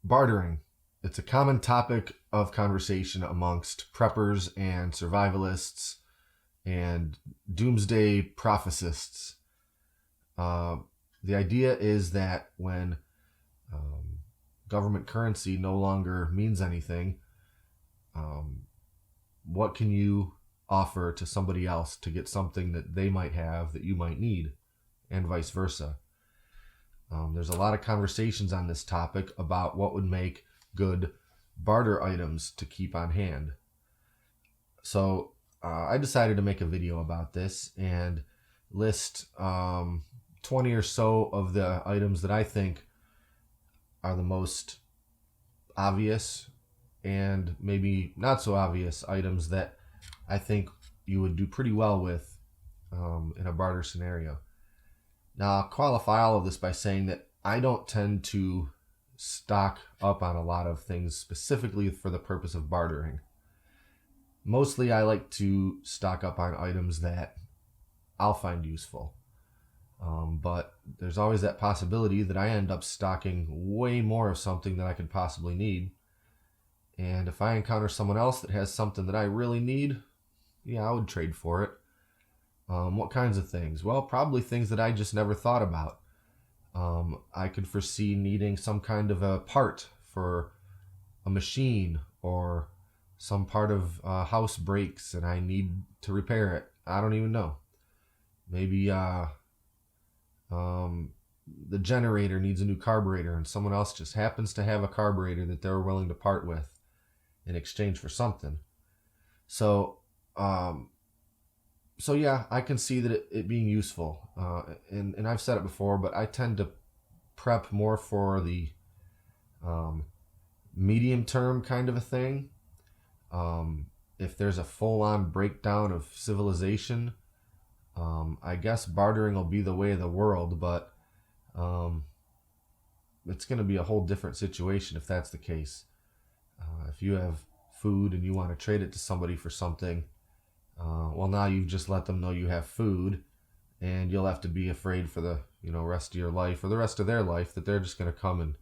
Bartering. It's a common topic of conversation amongst preppers and survivalists and doomsday prophesists. The idea is that when government currency no longer means anything, what can you offer to somebody else to get something that they might have that you might need, and vice versa? There's a lot of conversations on this topic about what would make good barter items to keep on hand. So I decided to make a video about this and list 20 or so of the items that I think are the most obvious and maybe not so obvious items that I think you would do pretty well with in a barter scenario. Now, I'll qualify all of this by saying that I don't tend to stock up on a lot of things specifically for the purpose of bartering. Mostly I like to stock up on items that I'll find useful. But there's always that possibility that I end up stocking way more of something that I could possibly need. And if I encounter someone else that has something that I really need, yeah, I would trade for it. What kinds of things? Well, probably things that I just never thought about. I could foresee needing some kind of a part for a machine, or some part of a house breaks and I need to repair it. I don't even know. Maybe the generator needs a new carburetor and someone else just happens to have a carburetor that they're willing to part with in exchange for something. So yeah, I can see that it being useful. And I've said it before, but I tend to prep more for the medium term kind of a thing. If there's a full-on breakdown of civilization, I guess bartering will be the way of the world, but it's going to be a whole different situation if that's the case. If you have food and you want to trade it to somebody for something, well, now you've just let them know you have food, and you'll have to be afraid for the rest of your life, or the rest of their life, that they're just going to come and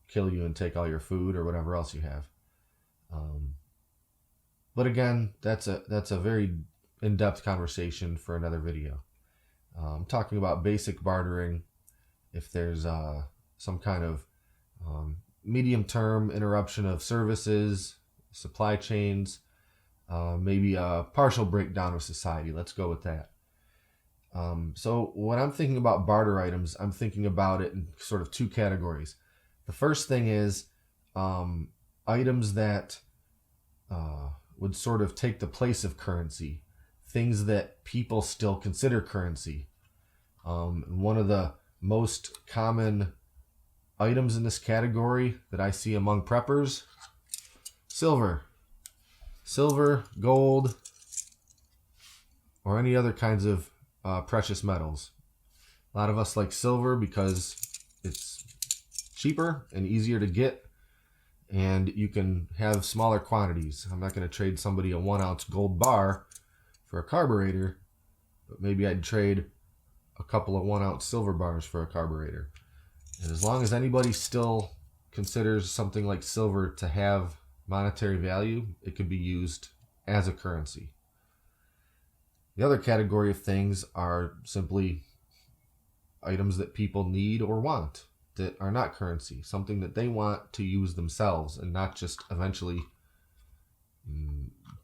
kill you and take all your food or whatever else you have. But again, that's a very in-depth conversation for another video. I'm talking about basic bartering. If there's some kind of medium-term interruption of services, supply chains, maybe a partial breakdown of society. Let's go with that. So when I'm thinking about barter items, I'm thinking about it in sort of two categories. The first thing is items that would sort of take the place of currency, things that people still consider currency. One of the most common items in this category that I see among preppers: silver, gold, or any other kinds of precious metals. A lot of us like silver because it's cheaper and easier to get, and you can have smaller quantities. I'm not going to trade somebody a 1 ounce gold bar for a carburetor, but maybe I'd trade a couple of 1 ounce silver bars for a carburetor. And as long as anybody still considers something like silver to have monetary value, it could be used as a currency. The other category of things are simply items that people need or want that are not currency, something that they want to use themselves and not just eventually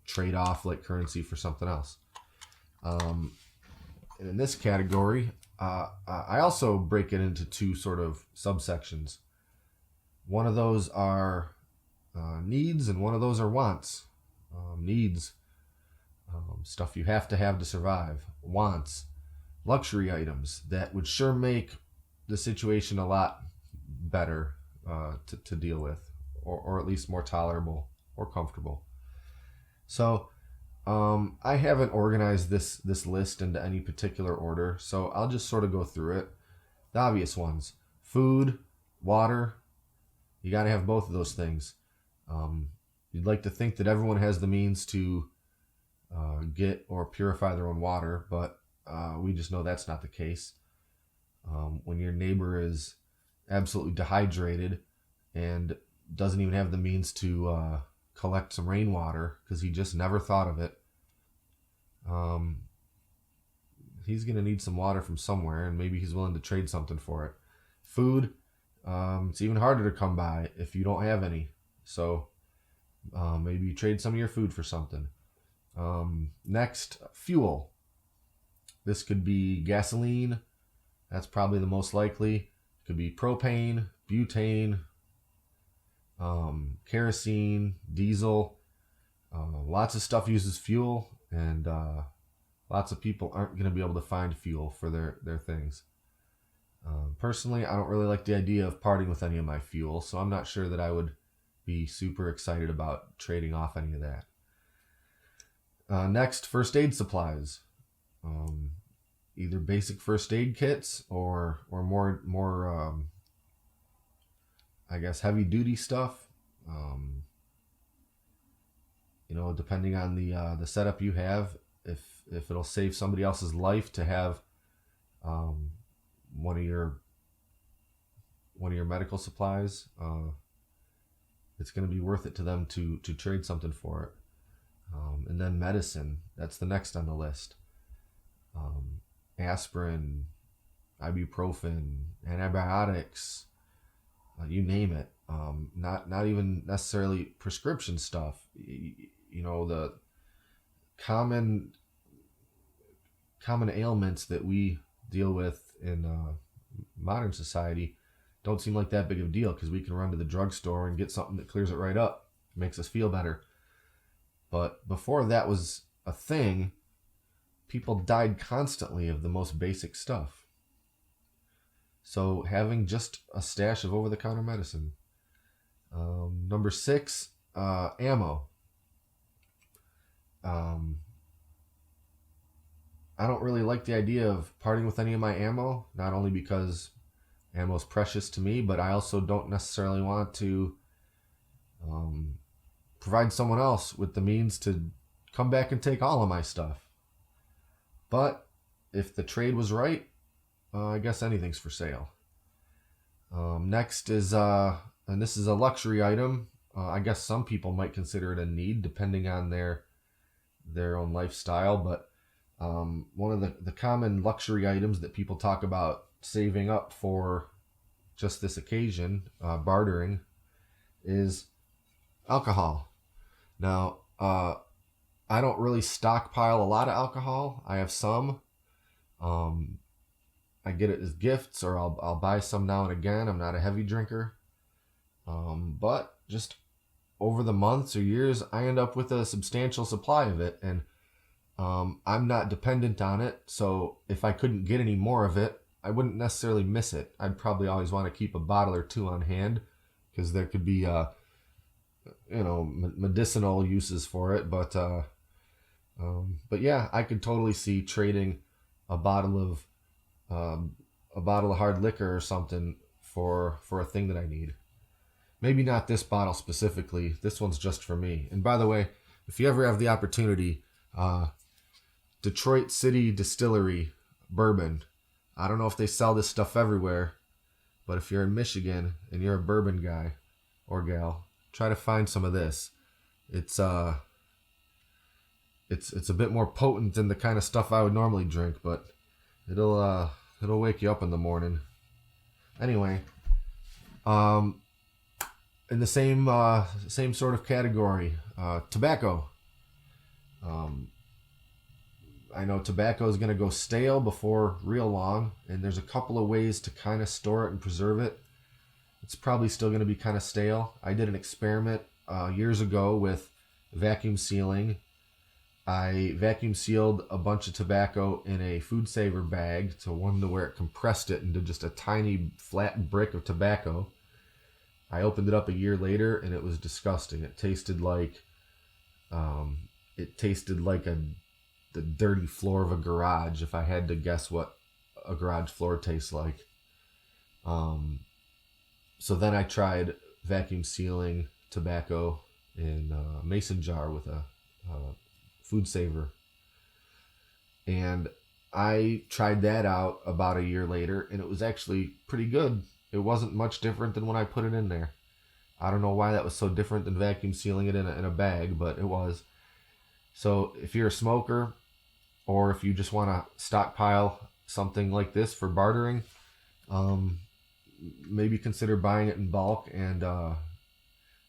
trade off like currency for something else. And in this category, I also break it into two sort of subsections. One of those are needs, and one of those are wants. Needs, stuff you have to survive. Wants, luxury items that would sure make the situation a lot better to deal with, or at least more tolerable or comfortable. So I haven't organized this list into any particular order, so I'll just sort of go through it. The obvious ones: food, water. You got to have both of those things. You'd like to think that everyone has the means to get or purify their own water, but we just know that's not the case. When your neighbor is absolutely dehydrated and doesn't even have the means to collect some rainwater because he just never thought of it. He's going to need some water from somewhere, and maybe he's willing to trade something for it. Food, it's even harder to come by if you don't have any. So maybe you trade some of your food for something. Next, fuel. This could be gasoline. That's probably the most likely. It could be propane, butane, kerosene, diesel. Lots of stuff uses fuel, and lots of people aren't going to be able to find fuel for their things. Personally, I don't really like the idea of parting with any of my fuel, so I'm not sure that I would be super excited about trading off any of that. Next, first aid supplies. Either basic first aid kits or more I guess heavy duty stuff. Depending on the setup you have, if it'll save somebody else's life to have one of your medical supplies, it's going to be worth it to them to trade something for it. And then medicine, that's the next on the list. Aspirin, ibuprofen, antibiotics, you name it. Not even necessarily prescription stuff. The common ailments that we deal with in modern society don't seem like that big of a deal because we can run to the drugstore and get something that clears it right up, makes us feel better. But before that was a thing, people died constantly of the most basic stuff. So having just a stash of over-the-counter medicine. Number 6, ammo. I don't really like the idea of parting with any of my ammo, not only because ammo is precious to me, but I also don't necessarily want to provide someone else with the means to come back and take all of my stuff. But if the trade was right, I guess anything's for sale. Next is, and this is a luxury item. I guess some people might consider it a need depending on their own lifestyle, but one of the common luxury items that people talk about saving up for just this occasion, bartering, is alcohol. Now, I don't really stockpile a lot of alcohol. I have some. I get it as gifts, or I'll buy some now and again. I'm not a heavy drinker. But just over the months or years, I end up with a substantial supply of it, and I'm not dependent on it. So if I couldn't get any more of it, I wouldn't necessarily miss it. I'd probably always want to keep a bottle or two on hand because there could be medicinal uses for it. But yeah, I could totally see trading a bottle of hard liquor or something for a thing that I need. Maybe not this bottle specifically. This one's just for me. And by the way, if you ever have the opportunity, Detroit City Distillery bourbon. I don't know if they sell this stuff everywhere, but if you're in Michigan and you're a bourbon guy or gal, try to find some of this. It's a bit more potent than the kind of stuff I would normally drink, but it'll wake you up in the morning. Anyway, in the same sort of category, tobacco. I know tobacco is going to go stale before real long, and there's a couple of ways to kind of store it and preserve it. It's probably still going to be kind of stale. I did an experiment years ago with vacuum sealing. I vacuum sealed a bunch of tobacco in a food saver bag to where it compressed it into just a tiny flat brick of tobacco. I opened it up a year later and it was disgusting. It tasted like the dirty floor of a garage, if I had to guess what a garage floor tastes like. So then I tried vacuum sealing tobacco in a mason jar with a food saver. And I tried that out about a year later, and it was actually pretty good. It wasn't much different than when I put it in there. I don't know why that was so different than vacuum sealing it in a bag, but it was. So if you're a smoker, or if you just want to stockpile something like this for bartering, maybe consider buying it in bulk and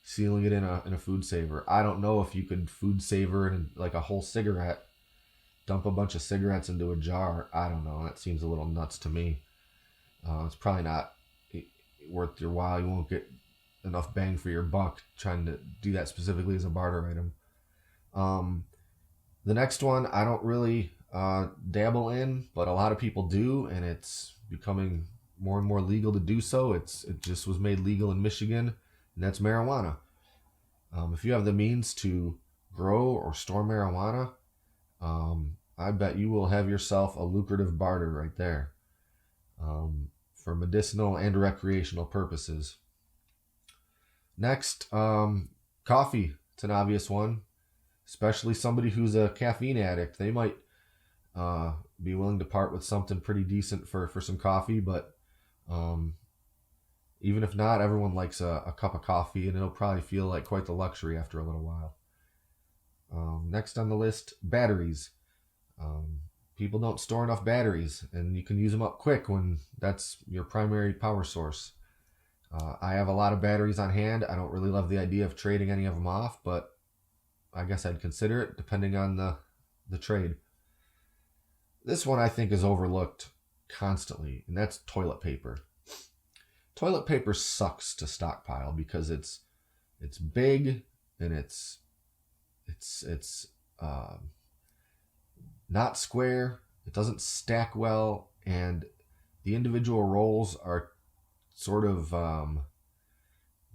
sealing it in a food saver. I don't know if you could food saver in like a whole cigarette, dump a bunch of cigarettes into a jar. I don't know. That seems a little nuts to me. It's probably not worth your while. You won't get enough bang for your buck trying to do that specifically as a barter item. The next one I don't really dabble in, but a lot of people do, and it's becoming more and more legal to do so. It just was made legal in Michigan, and that's marijuana. If you have the means to grow or store marijuana, I bet you will have yourself a lucrative barter right there, for medicinal and recreational purposes. Next, coffee. It's an obvious one, especially somebody who's a caffeine addict. They might be willing to part with something pretty decent for some coffee, but even if not, everyone likes a cup of coffee, and it'll probably feel like quite the luxury after a little while. Next on the list, batteries. People don't store enough batteries, and you can use them up quick when that's your primary power source. I have a lot of batteries on hand. I don't really love the idea of trading any of them off, but I guess I'd consider it depending on the trade. This one I think is overlooked constantly, and that's toilet paper. Toilet paper sucks to stockpile because it's big, and it's not square. It doesn't stack well, and the individual rolls are sort of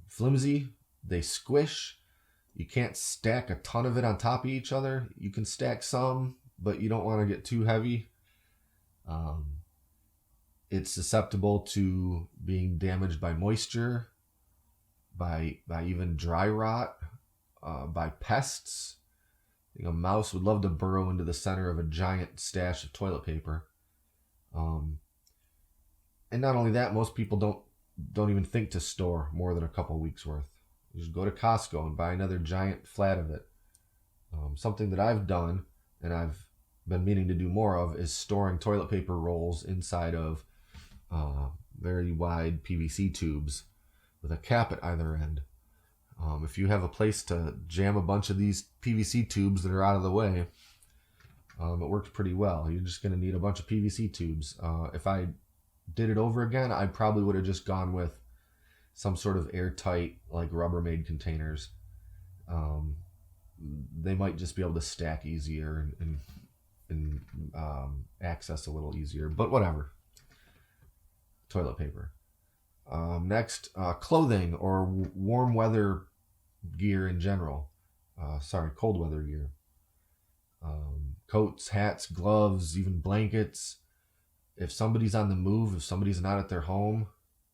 flimsy. They squish. You can't stack a ton of it on top of each other. You can stack some, but you don't want to get too heavy. It's susceptible to being damaged by moisture, by even dry rot, by pests. I think a mouse would love to burrow into the center of a giant stash of toilet paper. And not only that, most people don't even think to store more than a couple weeks worth. You just go to Costco and buy another giant flat of it. Something that I've done, and I've been meaning to do more of, is storing toilet paper rolls inside of very wide PVC tubes with a cap at either end. If you have a place to jam a bunch of these PVC tubes that are out of the way, it works pretty well. You're just going to need a bunch of PVC tubes. If I did it over again, I probably would have just gone with some sort of airtight, like Rubbermaid containers. They might just be able to stack easier and access a little easier, but whatever. Toilet paper. Next, clothing or warm weather gear in general. Cold weather gear. Coats, hats, gloves, even blankets. If somebody's on the move, if somebody's not at their home,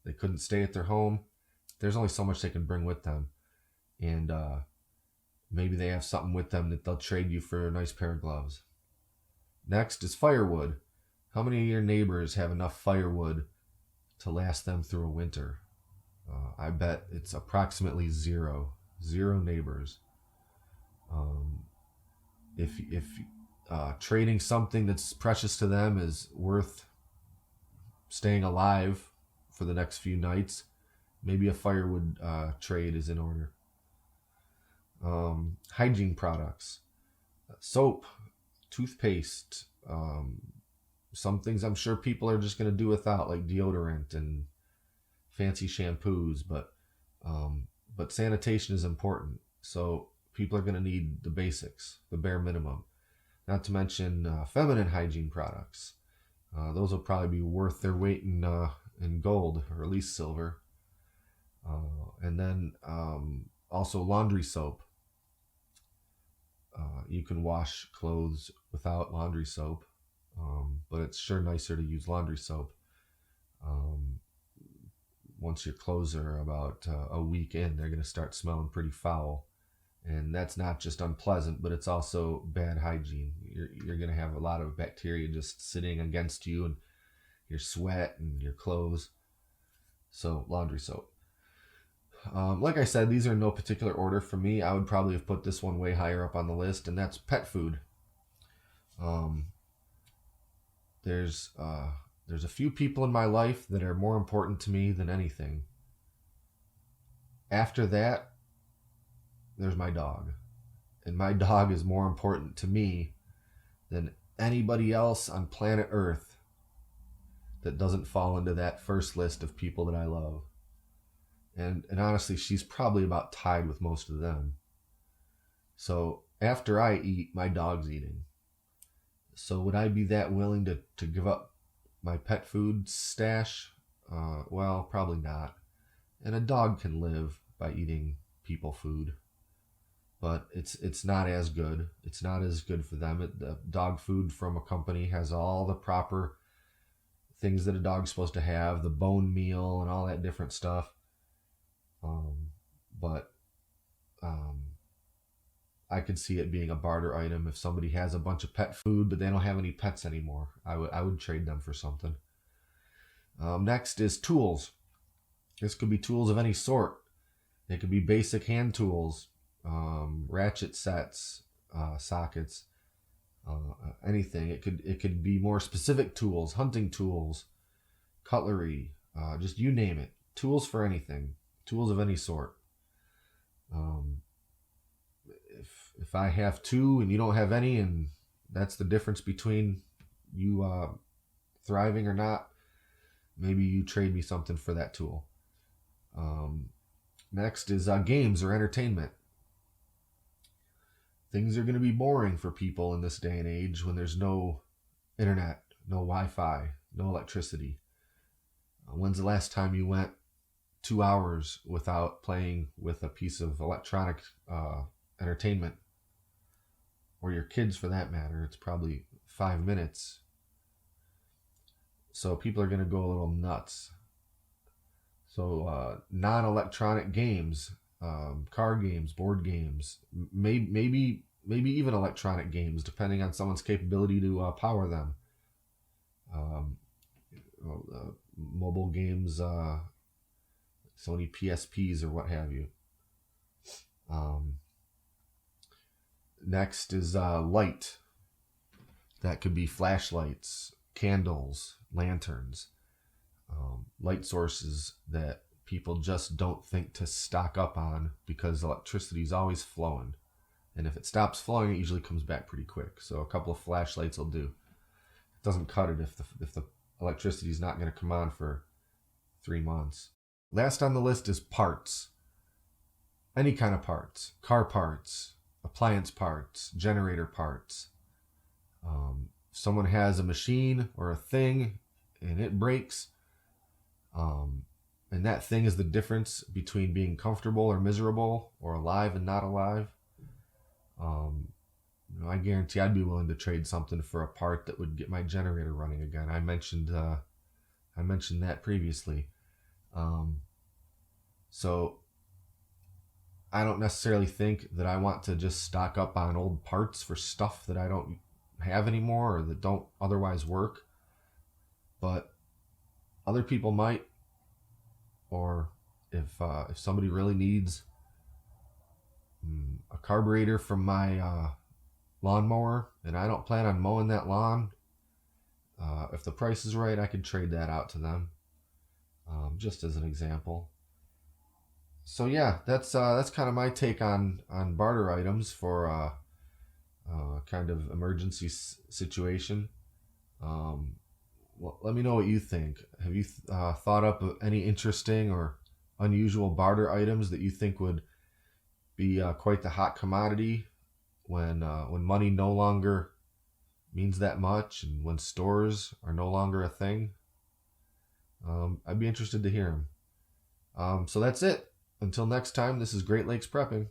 they couldn't stay at their home, there's only so much they can bring with them. And maybe they have something with them that they'll trade you for a nice pair of gloves. Next is firewood. How many of your neighbors have enough firewood to last them through a winter? I bet it's approximately zero neighbors. If trading something that's precious to them is worth staying alive for the next few nights, maybe a firewood trade is in order. Hygiene products, soap, toothpaste, some things I'm sure people are just going to do without, like deodorant and fancy shampoos, but sanitation is important. So people are going to need the basics, the bare minimum. Not to mention feminine hygiene products. Those will probably be worth their weight in gold, or at least silver. And then also laundry soap. You can wash clothes without laundry soap, but it's sure nicer to use laundry soap. Once your clothes are about a week in, they're going to start smelling pretty foul. And that's not just unpleasant, but it's also bad hygiene. You're going to have a lot of bacteria just sitting against you and your sweat and your clothes. So laundry soap. Like I said, these are in no particular order for me. I would probably have put this one way higher up on the list, and that's pet food. Um, there's a few people in my life that are more important to me than anything. After that, there's my dog. And my dog is more important to me than anybody else on planet Earth that doesn't fall into that first list of people that I love. And honestly, she's probably about tied with most of them. So after I eat, my dog's eating. So would I be that willing to give up my pet food stash? Well, probably not. And a dog can live by eating people food, but it's not as good. It's not as good for them. The dog food from a company has all the proper things that a dog's supposed to have, the bone meal and all that different stuff. But I could see it being a barter item if somebody has a bunch of pet food, but they don't have any pets anymore. I would trade them for something. Next is tools. This could be tools of any sort. It could be basic hand tools, ratchet sets, sockets, anything. It could be more specific tools, hunting tools, cutlery, just you name it. Tools for anything. Tools of any sort. If I have two and you don't have any, and that's the difference between you thriving or not, maybe you trade me something for that tool. Next is games or entertainment. Things are going to be boring for people in this day and age when there's no internet, no Wi-Fi, no electricity. When's the last time you went 2 hours without playing with a piece of electronic entertainment? Or your kids, for that matter. It's probably 5 minutes. So people are going to go a little nuts. So non-electronic games, card games, board games, maybe even electronic games, depending on someone's capability to power them. Mobile games, Sony PSPs or what have you. Next is light. That could be flashlights, candles, lanterns, light sources that people just don't think to stock up on because electricity is always flowing. And if it stops flowing, it usually comes back pretty quick. So a couple of flashlights will do. It doesn't cut it if the electricity is not going to come on for 3 months. Last on the list is parts. Any kind of parts. Car parts, appliance parts, generator parts. If someone has a machine or a thing and it breaks, and that thing is the difference between being comfortable or miserable or alive and not alive, I guarantee I'd be willing to trade something for a part that would get my generator running again. I mentioned that previously. So I don't necessarily think that I want to just stock up on old parts for stuff that I don't have anymore or that don't otherwise work. But other people might. Or if somebody really needs a carburetor from my lawnmower and I don't plan on mowing that lawn, if the price is right, I could trade that out to them, just as an example. So yeah, that's kind of my take on barter items for a kind of emergency situation. Well, let me know what you think. Have you thought up of any interesting or unusual barter items that you think would be quite the hot commodity when money no longer means that much and when stores are no longer a thing? I'd be interested to hear them. So that's it. Until next time, this is Great Lakes Prepping.